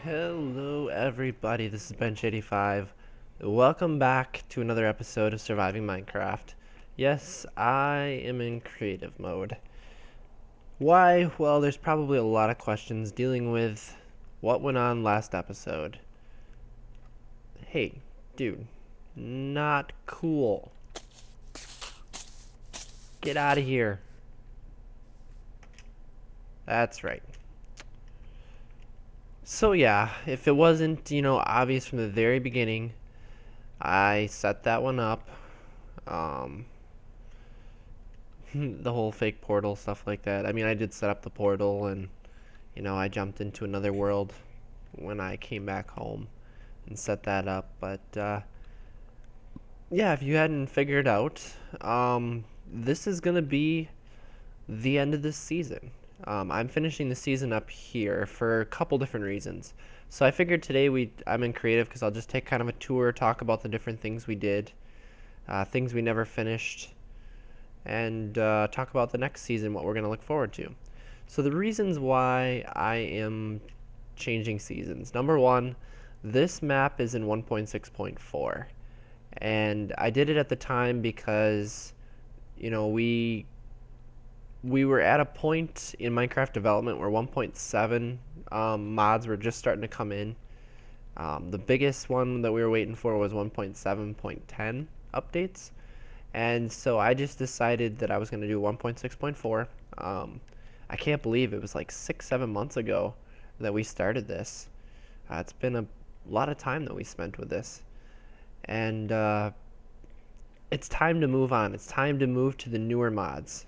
Hello, everybody. This is Bench85. Welcome back to another episode of Surviving Minecraft. Yes, I am in creative mode. Why? Well, there's probably a lot of questions dealing with what went on last episode. Hey, dude, not cool. Get out of here. That's right. So, yeah, if it wasn't, obvious from the very beginning, I set that one up. Um, the whole fake portal stuff like that. I mean, I did set up the portal and I jumped into another world when I came back home and set that up. But yeah, if you hadn't figured out, this is gonna be the end of this season. I'm finishing the season up here for a couple different reasons. So I figured today I'm in creative because I'll just take kind of a tour, talk about the different things we did, things we never finished, and talk about the next season, what we're going to look forward to. So the reasons why I am changing seasons. Number one, this map is in 1.6.4. And I did it at the time because, we were at a point in Minecraft development where 1.7 mods were just starting to come in. The biggest one that we were waiting for was 1.7.10 updates. And so I just decided that I was going to do 1.6.4. I can't believe it was like 6-7 months ago that we started this. It's been a lot of time that we spent with this. And it's time to move on. It's time to move to the newer mods.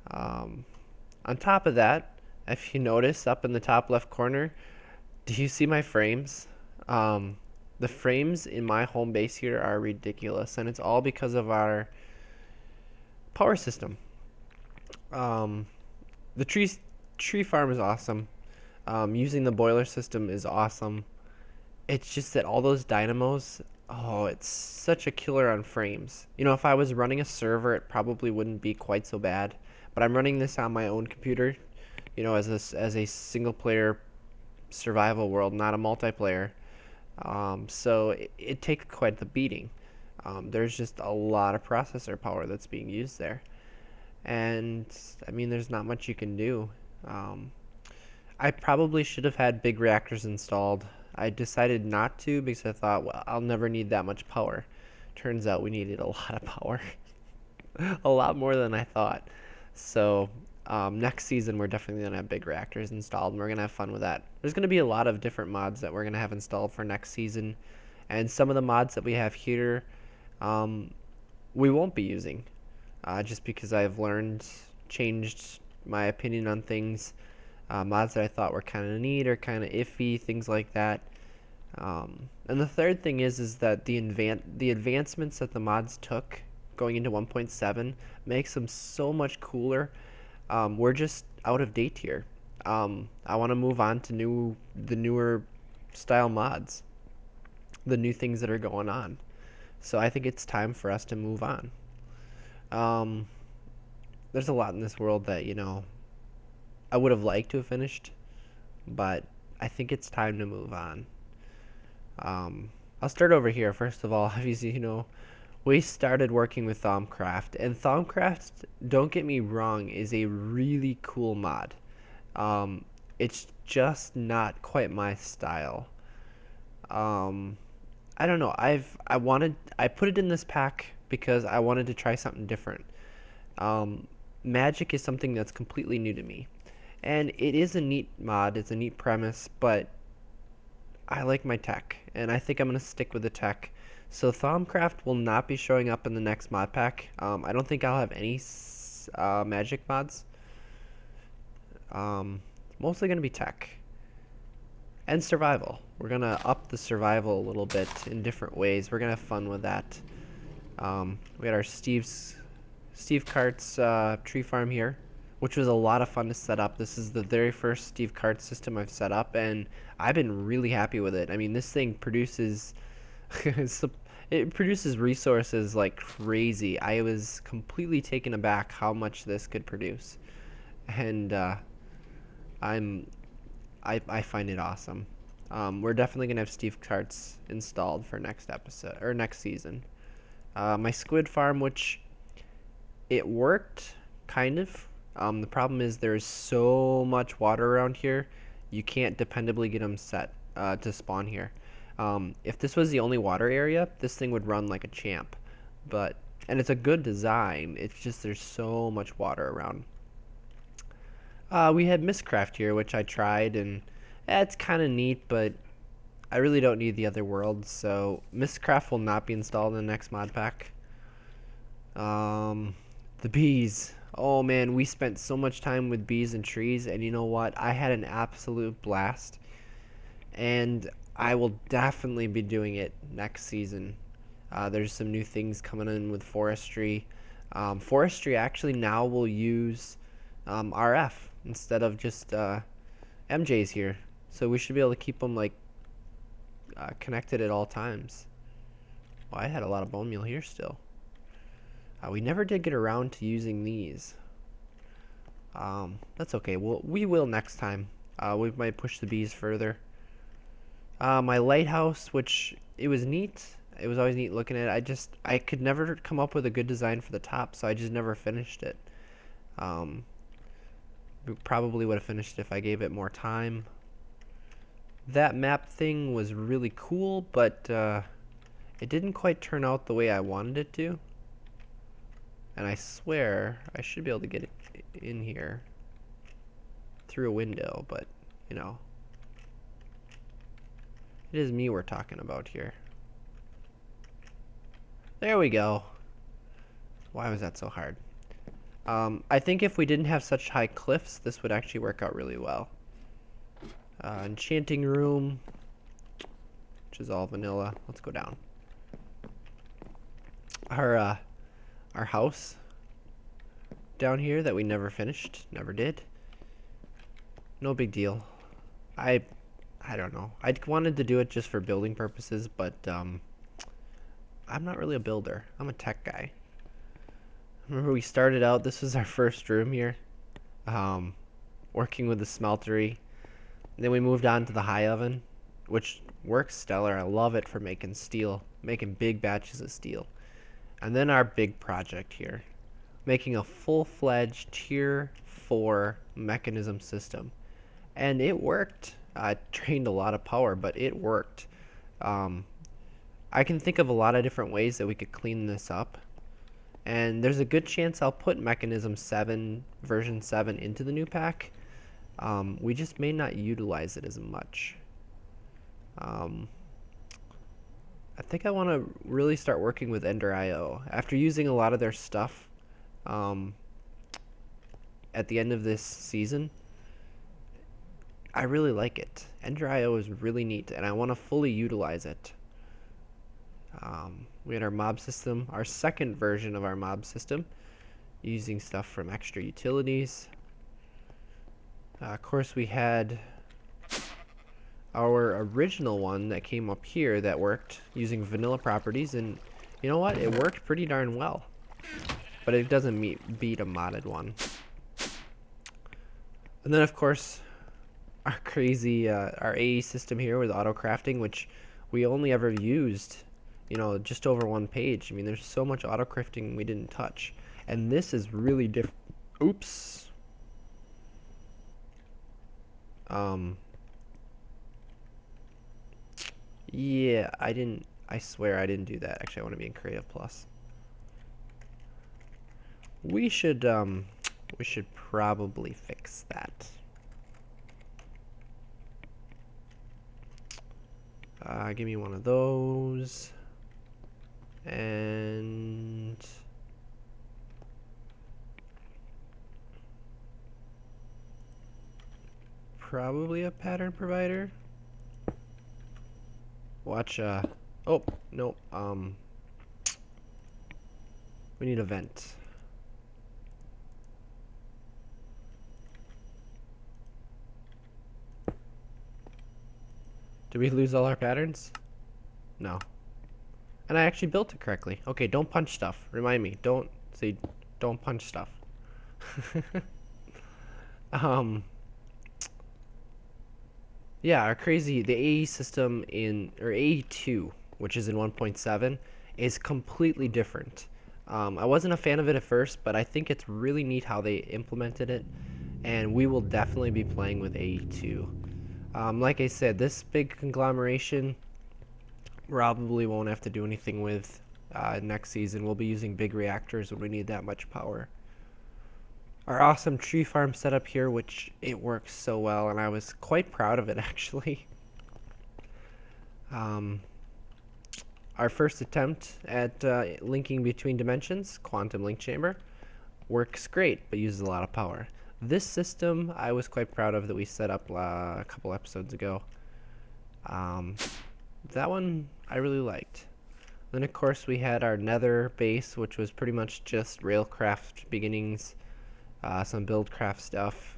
On top of that, if you notice up in the top left corner, do you see my frames? The frames in my home base here are ridiculous, and it's all because of our power system. The tree farm is awesome. Using the boiler system is awesome. It's just that all those dynamos, it's such a killer on frames. If I was running a server, it probably wouldn't be quite so bad. But I'm running this on my own computer, as a single player survival world, not a multiplayer. So it takes quite the beating. There's just a lot of processor power that's being used there. And, I mean, there's not much you can do. I probably should have had big reactors installed. I decided not to because I thought, well, I'll never need that much power. Turns out we needed a lot of power. A lot more than I thought. So next season, we're definitely going to have big reactors installed, and we're going to have fun with that. There's going to be a lot of different mods that we're going to have installed for next season, and some of the mods that we have here we won't be using, just because I've changed my opinion on things. Mods that I thought were kind of neat or kind of iffy, things like that. And the third thing is that the advancements that the mods took going into 1.7 makes them so much cooler. We're just out of date here. I want to move on to the newer style mods, the new things that are going on. So I think it's time for us to move on. There's a lot in this world that I would have liked to have finished, but I think it's time to move on. I'll start over here. First of all, obviously, we started working with Thaumcraft, and Thaumcraft, don't get me wrong, is a really cool mod. It's just not quite my style. I don't know. I put it in this pack because I wanted to try something different. Magic is something that's completely new to me, and it is a neat mod. It's a neat premise, but I like my tech, and I think I'm gonna stick with the tech. So Thaumcraft will not be showing up in the next mod pack. I don't think I'll have any magic mods. Mostly going to be tech. And survival. We're going to up the survival a little bit in different ways. We're going to have fun with that. We had our Steve Cart's tree farm here, which was a lot of fun to set up. This is the very first Steve Cart system I've set up, and I've been really happy with it. I mean, this thing produces... it produces resources like crazy. I was completely taken aback how much this could produce, and I find it awesome. We're definitely gonna have Steve carts installed for next episode or next season. My squid farm, which it worked, kind of. The problem is there's so much water around here, you can't dependably get them set to spawn here. If this was the only water area, this thing would run like a champ. But and it's a good design. It's just there's so much water around. We had Mistcraft here, which I tried, and it's kind of neat, but I really don't need the other worlds, so Mistcraft will not be installed in the next mod pack. The bees. Oh man, we spent so much time with bees and trees, and you know what? I had an absolute blast, and I will definitely be doing it next season. There's some new things coming in with forestry. Forestry actually now will use RF instead of just MJs here, so we should be able to keep them like connected at all times. Well, I had a lot of bone meal here still. We never did get around to using these. That's okay. We will next time. We might push the bees further. My lighthouse, which it was neat. It was always neat looking at it. I could never come up with a good design for the top, so I just never finished it. We probably would have finished it if I gave it more time. That map thing was really cool, but it didn't quite turn out the way I wanted it to. And I swear I should be able to get it in here through a window, but you know, it is me we're talking about here. There we go. Why was that so hard? I think if we didn't have such high cliffs, this would actually work out really well. Enchanting room, which is all vanilla. Let's go down. Our house down here that we never finished, never did. No big deal. I don't know. I wanted to do it just for building purposes, but I'm not really a builder. I'm a tech guy. Remember we started out, this was our first room here, working with the smeltery. Then we moved on to the high oven, which works stellar. I love it for making steel, making big batches of steel. And then our big project here, making a full-fledged tier 4 mechanism system. And it worked. I drained a lot of power, but it worked. I can think of a lot of different ways that we could clean this up. And there's a good chance I'll put Mechanism 7, version 7 into the new pack. We just may not utilize it as much. I think I want to really start working with Ender.io. After using a lot of their stuff at the end of this season, I really like it. Ender.io is really neat, and I want to fully utilize it. We had our mob system, our second version of our mob system, using stuff from extra utilities. Of course, we had our original one that came up here that worked using vanilla properties, and you know what? It worked pretty darn well. But it doesn't beat a modded one. And then, of course, our crazy, our AE system here with auto crafting, which we only ever used, you know, just over one page. I mean, there's so much auto crafting we didn't touch. And this is really different. Oops. Yeah, I swear I didn't do that. Actually, I want to be in Creative Plus. We should probably fix that. Give me one of those. And probably a pattern provider. Watch, oh, no, we need a vent. Did we lose all our patterns? No. And I actually built it correctly. Okay, don't punch stuff. Remind me, don't punch stuff. Yeah, the AE system in, or AE2, which is in 1.7, is completely different. I wasn't a fan of it at first, but I think it's really neat how they implemented it, and we will definitely be playing with AE2. Like I said, this big conglomeration probably won't have to do anything with next season. We'll be using big reactors when we need that much power. Our awesome tree farm setup here, which it works so well, and I was quite proud of it actually. Um, our first attempt at linking between dimensions, quantum link chamber, works great, but uses a lot of power. This system I was quite proud of that we set up a couple episodes ago. Um, that one I really liked. Then of course we had our nether base, which was pretty much just railcraft beginnings, some buildcraft stuff,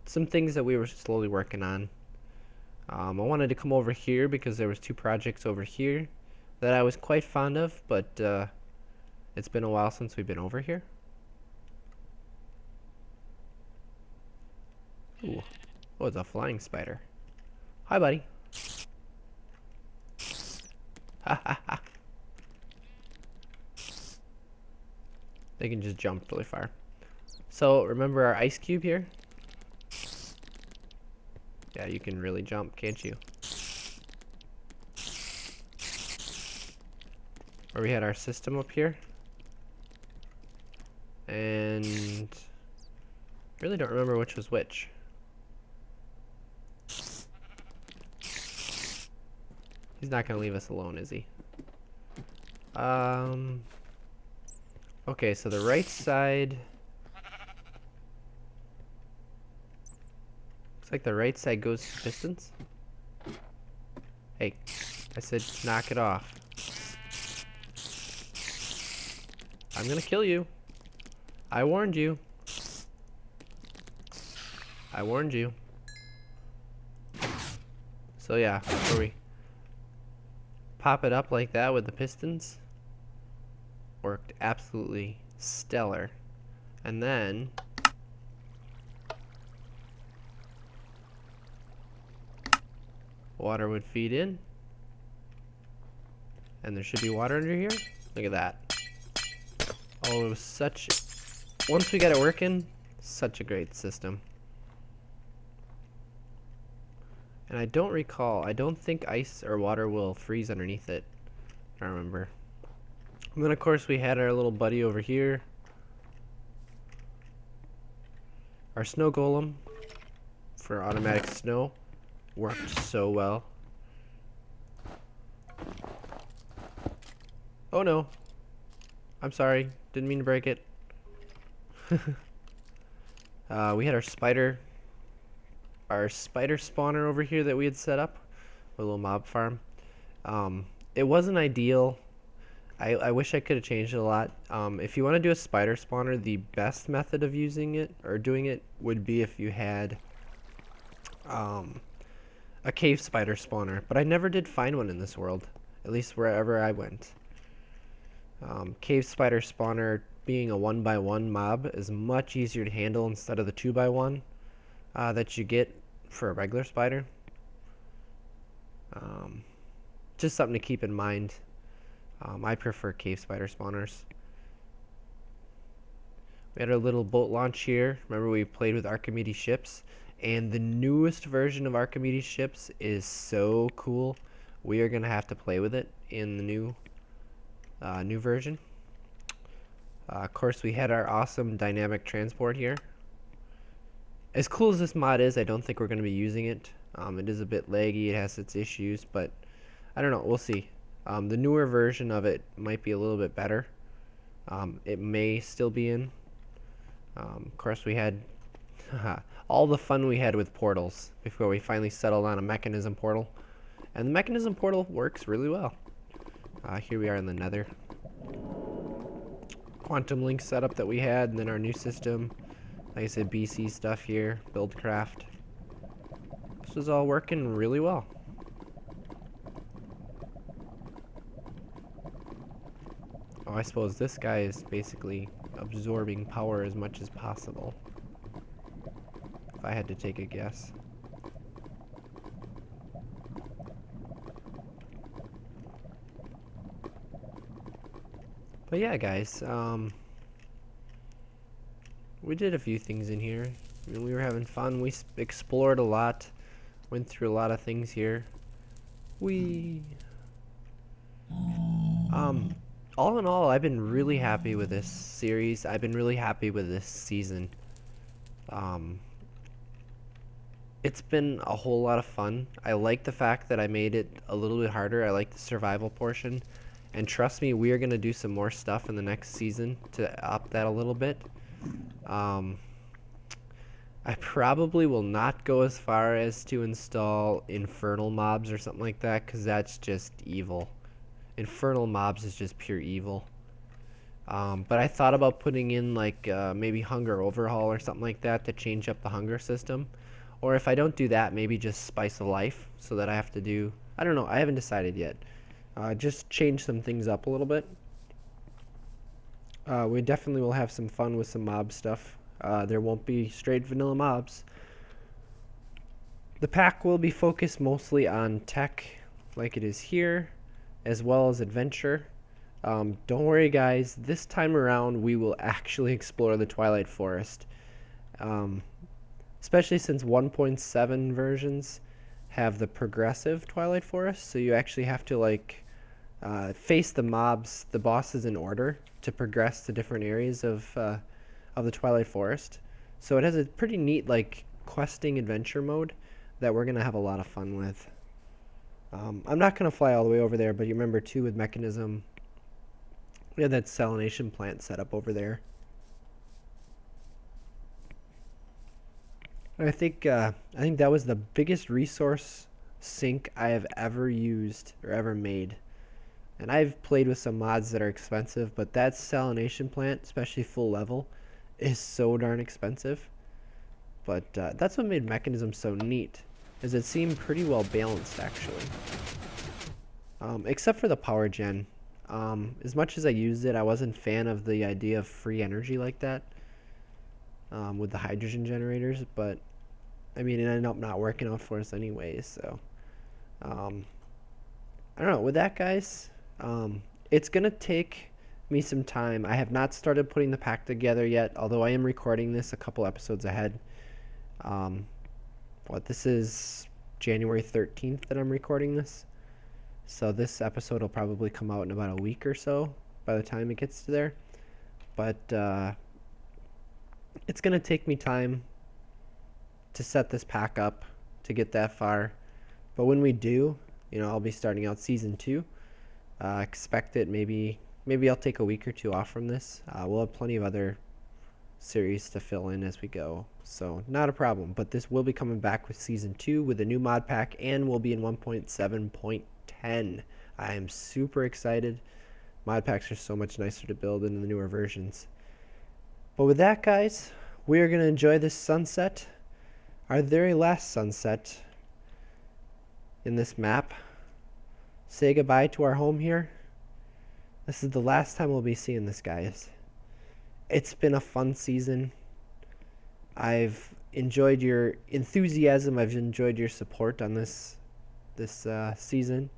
some things that we were slowly working on. I wanted to come over here because there was two projects over here that I was quite fond of, but it's been a while since we've been over here. Ooh. Oh, it's a flying spider. Hi, buddy. Ha ha ha. They can just jump really far. So, remember our ice cube here? Yeah, you can really jump, can't you? Or we had our system up here. And really don't remember which was which. He's not gonna leave us alone, is he? Okay, so the right side. Looks like the right side goes to pistons. Hey, I said knock it off. I'm gonna kill you. I warned you. I warned you. So yeah, where we pop it up like that with the pistons. Worked absolutely stellar. And then water would feed in. And there should be water under here. Look at that. Oh, it was such... Once we got it working, such a great system. And I don't recall, I don't think ice or water will freeze underneath it. I remember. And then of course we had our little buddy over here. Our snow golem for automatic snow. Worked so well. Oh no. I'm sorry. Didn't mean to break it. We had our spider spawner over here that we had set up. A little mob farm. It wasn't ideal. I wish I could have changed it a lot. If you want to do a spider spawner, the best method of using it or doing it would be if you had a cave spider spawner. But I never did find one in this world, at least wherever I went. Cave spider spawner being a 1x1 mob is much easier to handle instead of the 2x1 that you get for a regular spider. Just something to keep in mind. I prefer cave spider spawners. We had our little boat launch here. Remember we played with Archimedes ships, and the newest version of Archimedes ships is so cool. We are gonna have to play with it in the new version. Of course, we had our awesome dynamic transport here. As cool as this mod is, I don't think we're going to be using it. It is a bit laggy, it has its issues, but I don't know, we'll see. The newer version of it might be a little bit better. It may still be in. Of course, we had all the fun we had with portals before we finally settled on a mechanism portal. And the mechanism portal works really well. Here we are in the nether. Quantum link setup that we had, and then our new system. Like I said, BC stuff here, buildcraft. This is all working really well. Oh, I suppose this guy is basically absorbing power as much as possible. If I had to take a guess. But yeah, guys, we did a few things in here. I mean, we were having fun. We explored a lot, went through a lot of things here. We, um, all in all, I've been really happy with this series. I've been really happy with this season. Um, it's been a whole lot of fun. I like the fact that I made it a little bit harder. I like the survival portion. And trust me, we are going to do some more stuff in the next season to up that a little bit. Um, I probably will not go as far as to install infernal mobs or something like that, because that's just evil. Infernal mobs is just pure evil. But I thought about putting in like maybe hunger overhaul or something like that to change up the hunger system. Or if I don't do that, maybe just spice of life so that I have to do, I don't know, I haven't decided yet. Just change some things up a little bit. We definitely will have some fun with some mob stuff. There won't be straight vanilla mobs. The pack will be focused mostly on tech, like it is here, as well as adventure. Don't worry, guys. This time around, we will actually explore the Twilight Forest. Um, Especially since 1.7 versions have the progressive Twilight Forest, so you actually have to like face the mobs, the bosses in order to progress to different areas of the Twilight Forest. So it has a pretty neat like questing adventure mode that we're gonna have a lot of fun with. I'm not gonna fly all the way over there, but you remember too with Mechanism, we had that salination plant set up over there. I think that was the biggest resource sink I have ever used or ever made. And I've played with some mods that are expensive, but that salination plant, especially full level, is so darn expensive. But that's what made Mechanism so neat, is it seemed pretty well balanced actually. Except for the power gen. As much as I used it, I wasn't a fan of the idea of free energy like that with the hydrogen generators, but I mean, it ended up not working out for us anyways, so um, I don't know. With that, guys, it's gonna take me some time. I have not started putting the pack together yet, although I am recording this a couple episodes ahead. Um, this is January 13th that I'm recording this, so this episode will probably come out in about a week or so by the time it gets to there. But it's gonna take me time to set this pack up to get that far. But when we do, I'll be starting out season 2. Expect it maybe I'll take a week or two off from this. We'll have plenty of other series to fill in as we go, so not a problem. But this will be coming back with season 2 with a new mod pack, and we'll be in 1.7.10. I am super excited. Mod packs are so much nicer to build in the newer versions. But with that, guys, we are going to enjoy this sunset, our very last sunset in this map. Say goodbye to our home here. This is the last time we'll be seeing this, guys. It's been a fun season. I've enjoyed your enthusiasm. I've enjoyed your support on this season,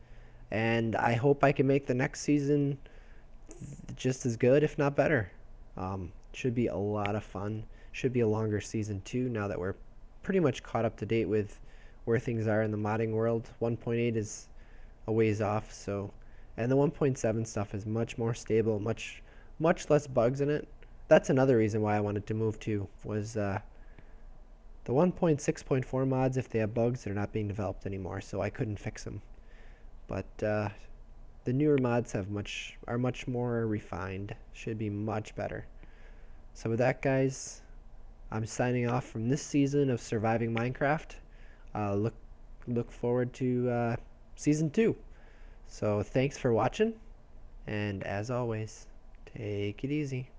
and I hope I can make the next season just as good, if not better. Should be a lot of fun. Should be a longer season too, now that we're pretty much caught up to date with where things are in the modding world. 1.8 is a ways off, so, and the 1.7 stuff is much more stable, much less bugs in it. That's another reason why I wanted to move to, was the 1.6.4 mods, if they have bugs, they're not being developed anymore, so I couldn't fix them. But the newer mods are much more refined, should be much better. So with that, guys, I'm signing off from this season of Surviving Minecraft. Look forward to season 2. So thanks for watching, and as always, take it easy.